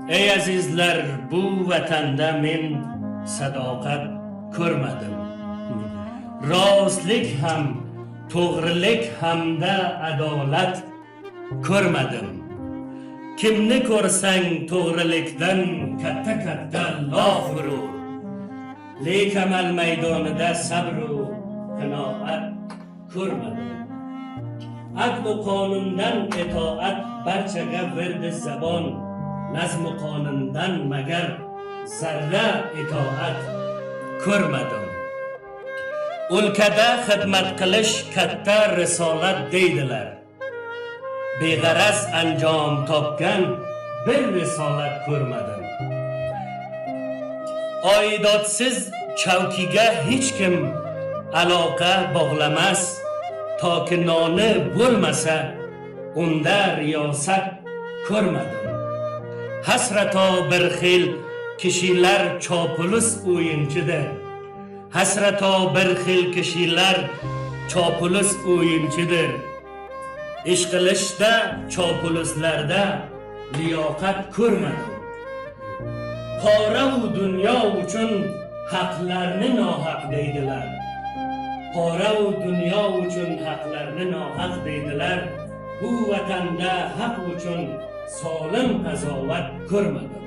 ey azizlar, bu vatanda men sadoqat ko'rmadim. Rostlik ham, to'g'rilik hamda adolat ko'rmadim. Kimni ko'rsang to'g'rilikdan katta lof urur. Lek amal maydonida sabru qanoat ko'rmadim. Aql qonundan itoat barchaga verdi zabon. Nazm qonundan magar zarra itoat ko'rmadim. O'lkada xizmat qilish katta risolat deydilar. Beg'araz anjom topgan bir risolat ko'rmadim. Oidotsiz chavkiga hech kim aloqa bog'lamas. Toki noni bo'lmasa unda riyosat ko'rmadim. Hasrato bir xil kishilar chopulus o'yinchidir. Hasrato bir xil kishilar chopulus o'yinchidir. Ish qilishda chopuluslarda liyoqat ko'rmadim. Pora u dunyo uchun haqlarni nohaq deydilar. Pora u dunyo uchun haqlarni nohaq deydilar. Bu vatanda haq uchun solim qazovat ko'rmadim.